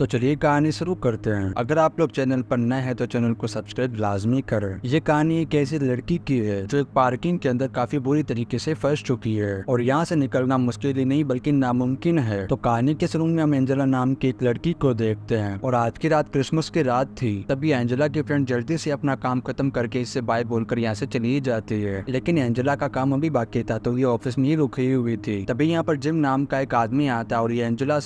तो चलिए कहानी शुरू करते हैं। अगर आप लोग चैनल पर नए हैं तो चैनल को सब्सक्राइब लाजमी करें। ये कहानी एक ऐसी लड़की की है जो एक पार्किंग के अंदर काफी बुरी तरीके से फंस चुकी है और यहाँ से निकलना मुश्किल ही नहीं बल्कि नामुमकिन है। तो कहानी के शुरू में हम एंजेला नाम की एक लड़की को देखते हैं और आज की रात क्रिसमस की रात थी। तभी एंजेला की फ्रेंड जल्दी से अपना काम खत्म करके इससे बाय बोलकर यहाँ से चली जाती है, लेकिन एंजेला का काम अभी बाकी था तो ये ऑफिस में ही रुकी हुई थी। तभी यहाँ पर जिम नाम का एक आदमी आता है और ये एंजेला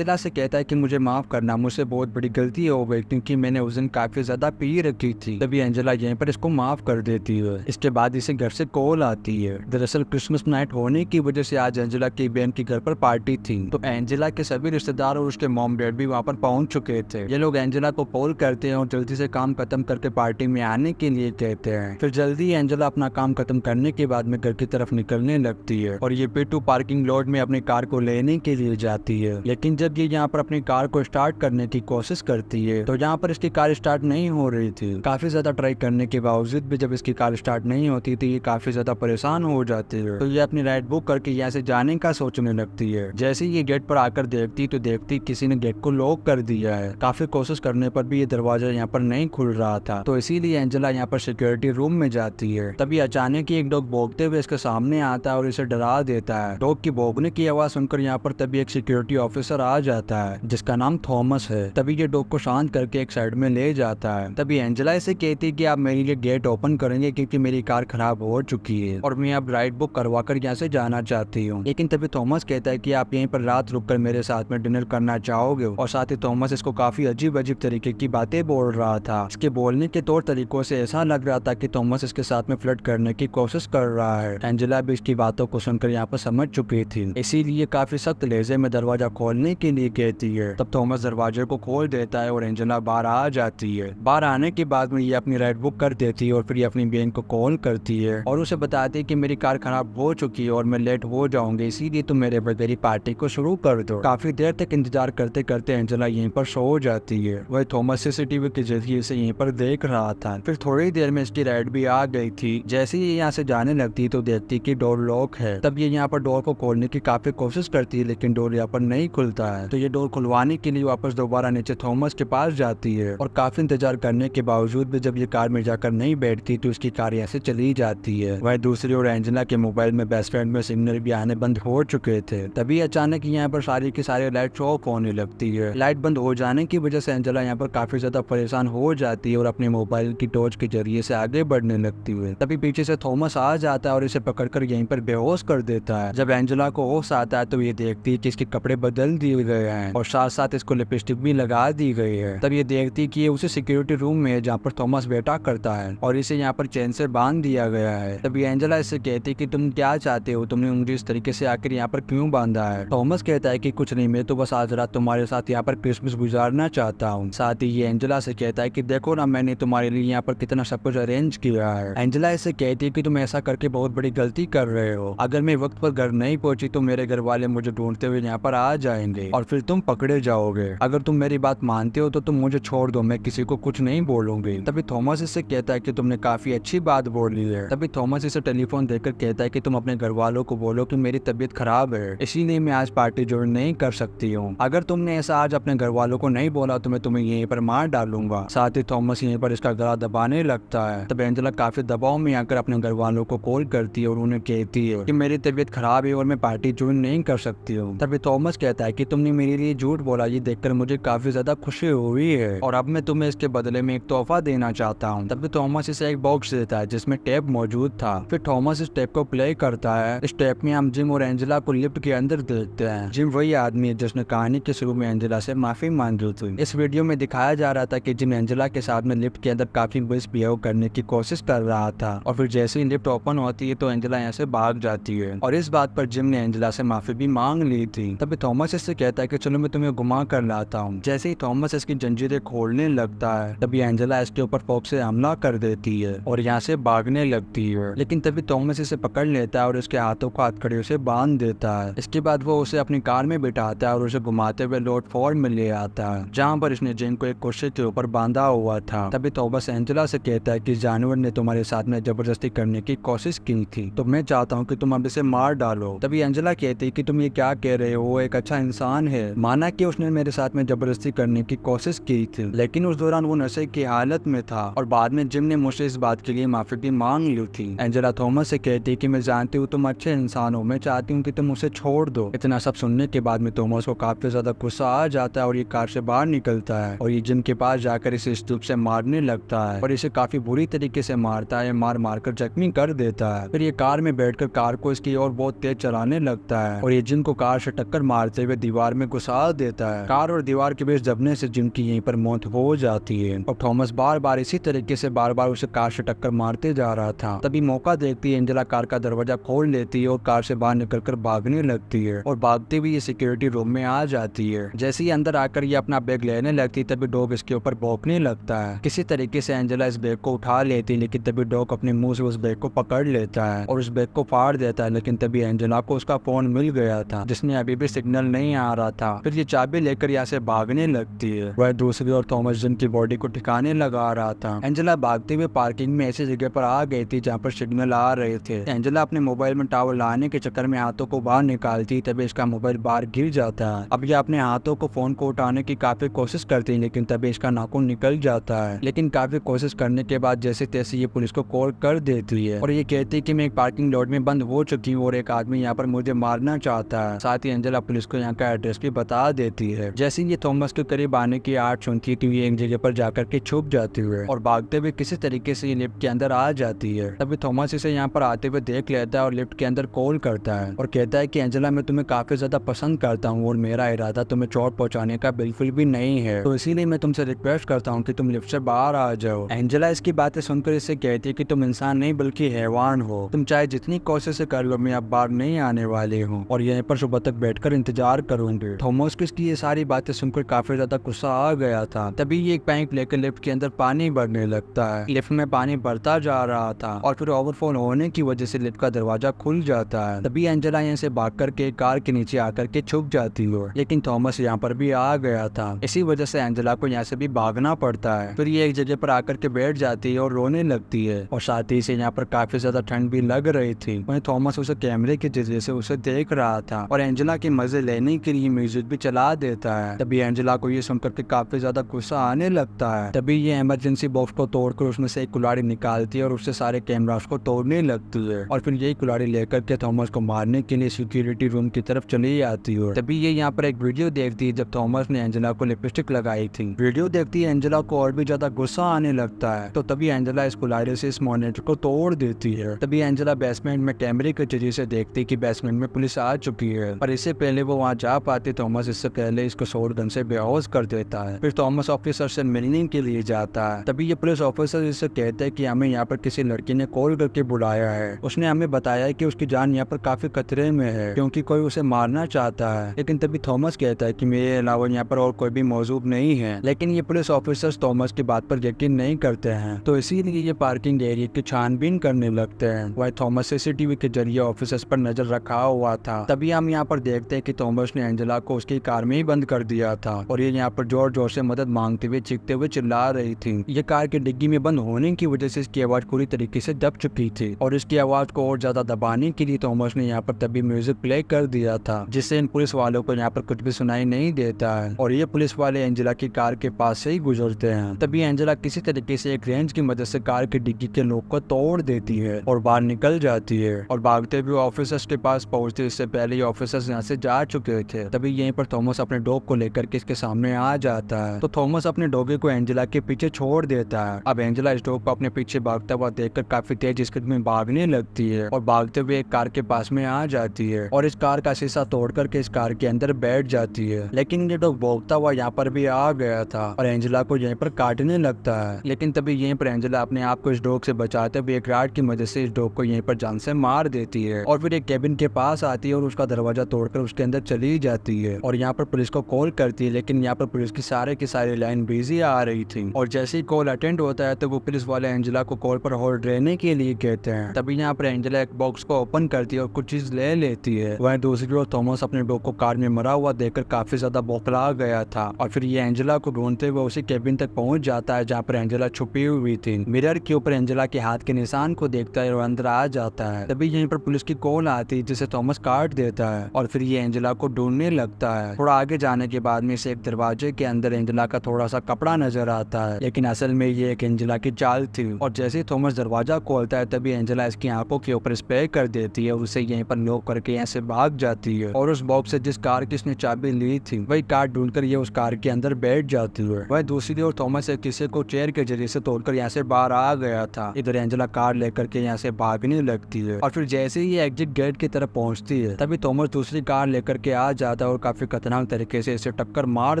से कहता है कि मुझे माफ करना, मुझसे बहुत बड़ी गलती हो गई क्योंकि मैंने उस दिन काफी ज्यादा पी रखी थी। तभी एंजेला यहीं पर इसको माफ कर देती है। इसके बाद इसे घर से कॉल आती है। दरअसल क्रिसमस नाइट होने की वजह से आज एंजेला की बहन के घर पर पार्टी थी, तो एंजेला के सभी रिश्तेदार और उसके मॉम डैड भी वहाँ पर पहुंच चुके थे। ये लोग एंजेला को कॉल करते हैं और जल्दी से काम खत्म करके पार्टी में आने के लिए कहते हैं। फिर जल्दी एंजेला अपना काम खत्म करने के बाद में घर की तरफ निकलने लगती है और ये पेटू पार्किंग लॉट में अपनी कार को लेने के लिए जाती है। लेकिन जब ये यहाँ पर अपनी कार को स्टार्ट करने की कोशिश करती है तो यहाँ पर इसकी कार स्टार्ट नहीं हो रही थी। काफी ज्यादा ट्राई करने के बावजूद भी जब इसकी कार स्टार्ट नहीं होती थी ये काफी ज्यादा परेशान हो जाती है। तो ये अपनी राइड बुक करके यहाँ से जाने का सोचने लगती है। जैसे ही ये गेट पर आकर देखती किसी ने गेट को लॉक कर दिया है। काफी कोशिश करने पर भी ये दरवाजा यहाँ पर नहीं खुल रहा था, तो इसीलिए एंजेला यहाँ पर सिक्योरिटी रूम में जाती है। तभी अचानक ही एक डॉग भौंकते हुए इसके सामने आता है और इसे डरा देता है। डॉग की भौंकने की आवाज सुनकर यहाँ पर तभी एक सिक्योरिटी ऑफिसर आ जाता है जिसका नाम थॉमस है। तभी ये डॉग को शांत करके एक साइड में ले जाता है। तभी एंजेला इसे कहती है कि आप मेरे लिए गेट ओपन करेंगे क्योंकि मेरी कार खराब हो चुकी है और मैं अब राइड बुक करवा कर यहाँ से जाना चाहती हूँ। लेकिन तभी थॉमस कहता है कि आप यहीं पर रात रुककर मेरे साथ में डिनर करना चाहोगे, और साथ ही थॉमस इसको काफी अजीब तरीके की बातें बोल रहा था। इसके बोलने के तौर तरीकों से ऐसा लग रहा था कि थॉमस इसके साथ में फ्लर्ट करने की कोशिश कर रहा है। एंजेला भी इसकी बातों को सुनकर यहाँ पर समझ चुकी थी, इसीलिए काफी सख्त लहजे में दरवाजा खोलने के लिए कहती है। तब थॉमस दरवाजे को खोल देता है और एंजेला बाहर आ जाती है। बाहर आने के बाद में ये अपनी राइड बुक कर देती है और फिर ये अपनी बहन को कॉल करती है और उसे बताती है कि मेरी कार खराब हो चुकी है और मैं लेट हो जाऊंगी, इसीलिए तुम मेरे बर्थडे पार्टी को शुरू कर दो। काफी देर तक इंतजार करते करते एंजेला यहीं पर सो जाती है। वह थॉमस सीसीटीवी के जरिए से यहीं पर देख रहा था। फिर थोड़ी देर में इसकी राइड भी आ गई थी। जैसे ही यहाँ से जाने लगती तो देखती कि डोर लॉक है। तब ये यहाँ पर डोर को खोलने की काफी कोशिश करती है लेकिन डोर यहाँ पर नहीं खुलता है। तो ये डोर खुलवाने के लिए वापस दोबारा नीचे थॉमस के पास जाती है और काफी इंतजार करने के बावजूद भी जब ये कार में जाकर नहीं बैठती तो उसकी कार यहाँ से चली जाती है। वह दूसरी ओर एंजेला के मोबाइल में बेस्ट फ्रेंड में सिग्नल भी आने बंद हो चुके थे। तभी अचानक यहाँ पर सारी की सारी लाइट ऑफ होने लगती है। लाइट बंद हो जाने की वजह से एंजेला यहाँ पर काफी ज्यादा परेशान हो जाती है और अपने मोबाइल की टॉर्च के जरिए से आगे बढ़ने लगती है। तभी पीछे से थॉमस आ जाता है और इसे पकड़कर यहीं पर बेहोश कर देता है। जब एंजेला को होश आता है तो ये देखती है कि इसके कपड़े बदल दिए गए हैं और साथ साथ इसको लिपस्टिक भी लगा दी गई है। तब ये देखती है कि ये उसी सिक्योरिटी रूम में है जहाँ पर थॉमस बैठा करता है और इसे यहाँ पर चेन से बांध दिया गया है। तभी एंजेला इससे कहती है कि तुम क्या चाहते हो, तुमने मुझे इस तरीके से आकर यहाँ पर क्यों बांधा है। थॉमस कहता है कि कुछ नहीं, मैं तो बस आज रात तुम्हारे साथ यहाँ पर क्रिसमस गुजारना चाहता हूँ। साथ ही ये एंजेला से कहता है कि देखो ना मैंने तुम्हारे लिए यहाँ पर कितना सब कुछ अरेंज किया है। एंजेला इससे कहती है कि तुम ऐसा करके बहुत बड़ी गलती कर रहे हो। अगर मैं वक्त पर घर नहीं पहुंची तो मेरे घर वाले मुझे ढूंढते हुए यहाँ पर आ जाएंगे और फिर तुम पकड़े जाओगे। अगर तुम मेरी बात मानते हो तो तुम मुझे छोड़ दो, मैं किसी को कुछ नहीं बोलूंगी। तभी थॉमस इससे कहता है कि तुमने काफी अच्छी बात बोली है। तभी थॉमस इसे टेलीफोन देकर कहता है कि तुम अपने घर वालों को बोलो कि मेरी तबीयत खराब है, इसीलिए मैं आज पार्टी ज्वाइन नहीं कर सकती हूँ। अगर तुमने ऐसा आज अपने घर वालों को नहीं बोला तो मैं तुम्हें यहीं पर मार डालूंगा। साथ ही थॉमस यहीं पर इसका गला दबाने लगता है। तब एंजेला काफी दबाव में आकर अपने घर वालों को कॉल करती है और उन्हें कहती है कि मेरी तबीयत खराब है और मैं पार्टी ज्वाइन नहीं कर सकती हूँ। तभी थॉमस कहता है कि तुमने मेरे लिए झूठ बोला, ये देखकर मुझे काफी ज्यादा खुशी हुई है और अब मैं तुम्हें इसके बदले में एक तोहफा देना चाहता हूँ। तभी थॉमस इसे एक बॉक्स देता है जिसमें टेप मौजूद था। फिर थॉमस इस टेप को प्ले करता है। इस टेप में हम जिम और एंजेला को लिफ्ट के अंदर देखते हैं। जिम वही आदमी है जिसने कहानी के शुरू में एंजेला से माफी मांगी थी। इस वीडियो में दिखाया जा रहा था कि जिम एंजेला के साथ में लिफ्ट के अंदर काफी मिसबिहेव करने की कोशिश कर रहा था और फिर जैसे ही लिफ्ट ओपन होती है तो एंजेला यहाँ से भाग जाती है और इस बात पर जिम ने एंजेला से माफी भी मांग ली थी। तभी थॉमस इससे कहता है कि चलो मैं तुम्हें घुमा कर लाता हूँ। जैसे ही थॉमस इसकी जंजीरें खोलने लगता है तभी एंजेला इसके ऊपर फोक से हमला कर देती है और यहाँ से भागने लगती है। लेकिन तभी थॉमस इसे पकड़ लेता है और उसके हाथों को हथकड़ियों से बांध देता है। इसके बाद वो उसे अपनी कार में बिठाता है और उसे घुमाते हुए लॉर्ड फोर्ड में ले आता है जहाँ पर इसने जिम को एक कुर्सी के ऊपर बांधा हुआ था। तभी थॉमस एंजेला से कहता है कि जानवर ने तुम्हारे साथ में जबरदस्ती करने की कोशिश की थी, तो मैं चाहता हूँ कि तुम अब इसे मार डालो। तभी एंजेला कहती है कि तुम ये क्या कह रहे हो, वो एक अच्छा इंसान है, माना कि उसने मेरे साथ में जबरदस्ती करने की कोशिश की थी, लेकिन उस दौरान वो नशे की हालत में था और बाद में जिम ने मुझसे इस बात के लिए माफी भी मांग ली थी। एंजेला थॉमस से कहती है कि मैं जानती हूँ तुम अच्छे इंसान हो, मैं चाहती हूँ कि तुम उसे छोड़ दो। इतना सब सुनने के बाद में थॉमस को काफी ज्यादा गुस्सा आ जाता है और ये कार से बाहर निकलता है और ये जिम के पास जाकर इसे स्तूप से मारने लगता है और इसे काफी बुरी तरीके से मारता है, मार मार कर जख्मी कर देता है। फिर ये कार में बैठकर कार को इसकी ओर बहुत तेज चलाने लगता है और ये जिम को कार से टक्कर मारते हुए दीवार में घुसा देता है। कार और दीवार के बीच दबने से जिम की यहीं पर मौत हो जाती है और थॉमस बार बार इसी तरीके से बार बार उसे कार से टक्कर मारते जा रहा था। तभी मौका देखती है एंजेला कार का दरवाजा खोल लेती है और कार से बाहर निकलकर भागने लगती है और भागते हुए ये सिक्योरिटी रूम में आ जाती है। जैसे ही अंदर आकर ये अपना बैग लेने लगती तभी डॉग इसके ऊपर भौंकने लगता है। किसी तरीके से एंजेला इस बैग को उठा लेती है, लेकिन तभी डॉग अपने मुंह से उस बैग को पकड़ लेता है और उस बैग को फाड़ देता है। लेकिन तभी एंजेला को उसका फोन मिल गया था जिसमें अभी भी सिग्नल नहीं आ रहा था। फिर ये चाबी लेकर यहाँ से भागने लगती है। वह दूसरी ओर थॉमस जिम की बॉडी को ठिकाने लगा रहा था। एंजेला भागते हुए पार्किंग में ऐसी जगह पर आ गई थी जहाँ पर सिग्नल आ रहे थे। एंजेला अपने मोबाइल में टावर लाने के चक्कर में हाथों को बाहर निकालती तभी इसका मोबाइल बाहर गिर जाता है। अब ये अपने हाथों को फोन को उठाने की काफी कोशिश करती है, लेकिन तभी इसका नाखून निकल जाता है। लेकिन काफी कोशिश करने के बाद जैसे तैसे ये पुलिस को कॉल कर देती है और ये कहती है कि मैं एक पार्किंग लॉट में बंद हो चुकी हूँ और एक आदमी यहाँ पर मुझे मारना चाहता है। साथ ही एंजेला पुलिस को यहाँ का एड्रेस भी बता देती है। जैसे ये थॉमस के करीब आने की आवाज सुनती है तो ये एक जगह पर जाकर के छुप जाती है और भागते हुए किसी तरीके से ये लिफ्ट के अंदर आ जाती है। तभी थॉमस इसे यहाँ पर आते हुए देख लेता है और लिफ्ट के अंदर कॉल करता है और कहता है कि एंजेला मैं तुम्हें काफी ज्यादा पसंद करता हूँ और मेरा इरादा तुम्हें चोट पहुंचाने का बिल्कुल भी नहीं है, तो इसीलिए मैं तुमसे रिक्वेस्ट करता हूँ कि तुम लिफ्ट से बाहर आ जाओ। एंजेला इसकी बातें सुनकर इससे कहती है कि तुम इंसान नहीं बल्कि हैवान हो, तुम चाहे जितनी कोशिश कर लो मैं अब बाहर नहीं आने वाली हूँ और यहीं पर सुबह तक बैठकर इंतजार करूंगी। थॉमस को इसकी ये सारी बातें सुनकर काफी ज्यादा गुस्सा आ गया था। तभी ये एक पाइप लेकर लिफ्ट के अंदर पानी भरने लगता है। लिफ्ट में पानी भरता जा रहा था और फिर ओवरफ्लो होने की वजह से लिफ्ट का दरवाजा खुल जाता है। तभी एंजेला यहाँ से भाग करके कार के नीचे आकर के छुप जाती है, लेकिन थॉमस यहाँ पर भी आ गया था। इसी वजह से एंजेला को यहाँ से भी भागना पड़ता है। फिर ये एक जगह पर आकर के बैठ जाती है और रोने लगती है और साथ ही से यहाँ पर काफी ज्यादा ठंड भी लग रही थी। वहीं थॉमस उसे कैमरे के जरिए से उसे देख रहा था और एंजेला के मजे लेने के लिए म्यूजिक भी चला देता है। तभी एंजेला को ये सुनकर के काफी ज्यादा गुस्सा आने लगता है। तभी ये इमरजेंसी बॉक्स को तोड़कर उसमें से एक कुल्हाड़ी निकालती है और उससे सारे कैमरास को तोड़ने लगती है और फिर यही कुल्हाड़ी लेकर के थॉमस को मारने के लिए सिक्योरिटी रूम की तरफ चली आती है। तभी ये यहाँ पर एक वीडियो देखती है जब थॉमस ने एंजेला को लिपस्टिक लगाई थी। वीडियो देखती है एंजेला को और भी ज्यादा गुस्सा आने लगता है, तो तभी एंजेला इस कुल्हाड़ी से इस मॉनिटर को तोड़ देती है। तभी एंजेला बेसमेंट में कैमरे के जरिए से देखती कि बेसमेंट में पुलिस आ चुकी है, पर इससे पहले वो वहाँ जा पाती थॉमस इससे पहले इसको शॉटगन से बेहोश कर देता है। फिर थॉमस ऑफिसर से मिलने के लिए जाता है। तभी ये पुलिस ऑफिसर इससे कहता है कि हमें यहाँ पर किसी लड़की ने कॉल करके बुलाया है, उसने हमें बताया है कि उसकी जान यहाँ पर काफी खतरे में है क्योंकि कोई उसे मारना चाहता है। लेकिन तभी थॉमस कहता है कि मेरे अलावा यहाँ पर और कोई भी मौजूद नहीं है। लेकिन ये पुलिस ऑफिसर्स थॉमस की बात पर यकीन नहीं करते हैं, तो इसीलिए ये पार्किंग एरिया की छानबीन करने लगते हैं। वह थॉमस सीसीटीवी के जरिए ऑफिसर्स पर नजर रखा हुआ था। तभी हम यहाँ पर देखते हैं कि थॉमस ने एंजेला को उसकी कार में ही बंद कर दिया था और ये यहाँ पर जोर जोर से मदद मांगते हुए चीखते हुए चिल्ला रही थी। ये कार की डिग्गी में बंद होने की वजह से इसकी आवाज पूरी तरीके से दब चुकी थी और इसकी आवाज को और ज्यादा दबाने के लिए थॉमस ने यहाँ पर तभी म्यूजिक प्ले कर दिया था, जिससे इन पुलिस वालों को यहाँ पर कुछ भी सुनाई नहीं देता है और ये पुलिस वाले एंजेला की कार के पास से ही गुजरते हैं। तभी एंजेला किसी तरीके से एक रेंज की मदद से कार की डिग्गी के लॉक को तोड़ देती है और बाहर निकल जाती है और भागते हुए ऑफिसर्स के पास पहुंचते इससे पहले ऑफिसर्स यहाँ से जा चुके थे। तभी यहीं पर थॉमस अपने डॉग को लेकर के इसके सामने आ जाता है, तो थॉमस अपने डॉगी को एंजेला के पीछे छोड़ देता है। अब एंजेला इस डॉग को अपने पीछे भागता हुआ देखकर काफी तेज स्पीड में भागने लगती है और भागते हुए एक कार के पास में आ जाती है और इस कार का शीशा तोड़ करके इस कार के अंदर बैठ जाती है। लेकिन ये डॉग भौंकता हुआ यहाँ पर भी आ गया था और एंजेला को यहीं पर काटने लगता है। लेकिन तभी यहीं पर एंजेला अपने आप को इस डॉग से बचाते हुए एक रॉड की मदद से इस डॉग को यहीं पर जान से मार देती है और फिर एक केबिन के पास आती है और उसका दरवाजा तोड़कर उसके अंदर चली जाती है और यहाँ पर पुलिस को कॉल करती है। लेकिन यहाँ पर पुलिस की सारी लाइन बिजी आ रही थी और जैसे ही कॉल अटेंड होता है तो वो पुलिस वाले एंजेला को कॉल पर होल्ड रहने के लिए कहते हैं। तभी यहाँ पर एंजेला एक बॉक्स को ओपन करती है और कुछ चीज ले लेती है। वहीं दूसरी ओर थॉमस अपने डॉग को कार में मरा हुआ देखकर काफी ज्यादा बौखला गया था और फिर ये एंजेला को ढूंढते हुए उसी केबिन तक पहुंच जाता है जहाँ पर एंजेला छुपी हुई थी। मिरर के ऊपर एंजेला के हाथ के निशान को देखता है और अंदर आ जाता है। तभी यहीं पर पुलिस की कॉल आती है जिसे थॉमस काट देता है और फिर ये एंजेला को ढूंढने लगता है। थोड़ा आगे जाने के बाद में इसे एक दरवाजे के अंदर एंजेला का थोड़ा सा कपड़ा नजर आता है, लेकिन असल में ये एक एंजेला की चाल थी। और जैसे ही थॉमस दरवाजा खोलता है तभी एंजेला इसकी आंखों के ऊपर स्प्रे कर देती है, उसे यहीं पर लॉक करके यहाँ से भाग जाती है। और उस बॉक्स से जिस कार की इसने चाबी ली थी वही कार ढूंढकर ये उस कार के अंदर बैठ जाती है। वह दूसरी ओर थॉमस एक किसी को चेयर के जरिए से तोड़कर यहाँ से बाहर आ गया था। इधर एंजेला कार लेकर के यहाँ से भागने लगती है और फिर जैसे ही ये एग्जिट गेट की तरफ पहुंचती है तभी थॉमस दूसरी कार लेकर के आ जाता है और काफी खतरनाक तरीके से इसे टक्कर मार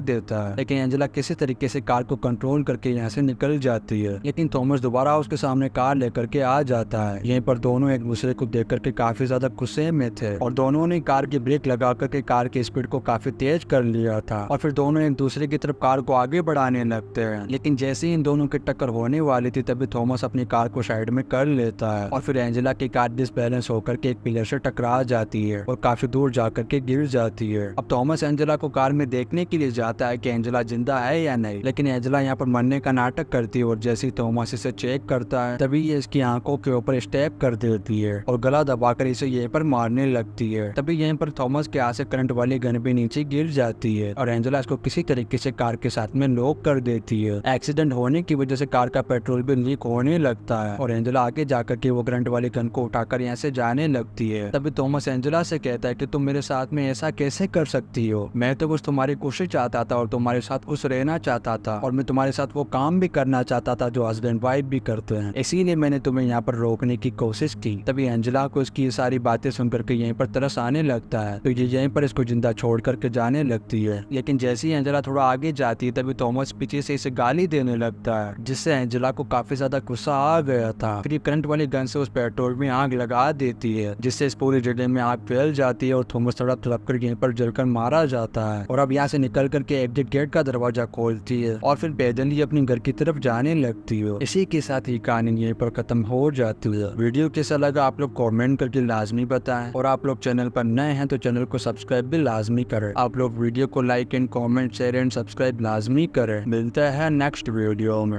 देता है। लेकिन एंजेला किसी तरीके से कार को कंट्रोल करके यहाँ से निकल जाती है, लेकिन थॉमस दोबारा उसके सामने कार लेकर के आ जाता है। यहीं पर दोनों एक दूसरे को देख करके काफी ज्यादा गुस्से में थे और दोनों ने कार की ब्रेक लगा करके कार की स्पीड को काफी तेज कर लिया था और फिर दोनों एक दूसरे की तरफ कार को आगे बढ़ाने लगते हैं। लेकिन जैसे ही इन दोनों की टक्कर होने वाली थी तभी थॉमस अपनी कार को साइड में कर लेता है और फिर एंजेला की कार डिसबैलेंस होकर के एक पिलर से टकरा जाती है और काफी दूर जाकर के गिर जाती है। अब थॉमस एंजेला को कार में देखने के लिए जाता है कि एंजेला जिंदा है या नहीं, लेकिन एंजेला यहाँ पर मरने का नाटक करती है और जैसे ही थॉमस इसे चेक करता है तभी ये इसकी आंखों के ऊपर स्टेप कर देती है और गला दबाकर इसे यहीं पर मारने लगती है। तभी यहीं पर थॉमस के हाथ से करंट वाली गन भी नीचे गिर जाती है और एंजेला इसको किसी तरीके से कार के साथ में लॉक कर देती है। एक्सीडेंट होने की वजह से कार का पेट्रोल भी लीक होने लगता है और एंजेला आगे जाकर के वो करंट वाली गन को उठाकर यहाँ से जाने लगती है। तभी थॉमस एंजेला से कहता है कि तुम मेरे साथ में ऐसा कैसे कर सकती हो, मैं तो बस तुम्हारी कोशिश चाहता था और तुम्हारे साथ खुश रहना चाहता था और मैं तुम्हारे साथ वो काम भी करना चाहता था जो हस्बैंड वाइफ भी करते हैं, इसीलिए मैंने तुम्हें यहाँ पर रोकने की कोशिश की। तभी एंजेला को इसकी ये सारी बातें सुन करके यहीं पर तरस आने लगता है तो ये यहीं पर इसको जिंदा छोड़ करके जाने लगती है। लेकिन जैसे ही एंजेला थोड़ा आगे जाती है तभी थॉमस पीछे से इसे गाली देने लगता है जिससे एंजेला को काफी ज्यादा गुस्सा आ गया था। फिर करंट वाली गन से उस पेट्रोल में आग लगा देती है जिससे इस पूरी जगह में आग फैल जाती है और थॉमस तड़प तड़प कर यहीं पर जलकर मारा जाता है और अब यहाँ से निकल करके एग्जिट गेट का दरवाजा खोलती है और फिर पैदल ही अपनी घर की तरफ जाने लगती है। इसी के साथ ही कहानी यहीं पर खत्म हो जाती है। वीडियो कैसा लगा आप लोग कमेंट करके लाजमी बताएं और आप लोग चैनल पर नए हैं तो चैनल को सब्सक्राइब भी लाजमी करें। आप लोग वीडियो को like and comment share and subscribe लाजमी करें। मिलता है नेक्स्ट वीडियो में।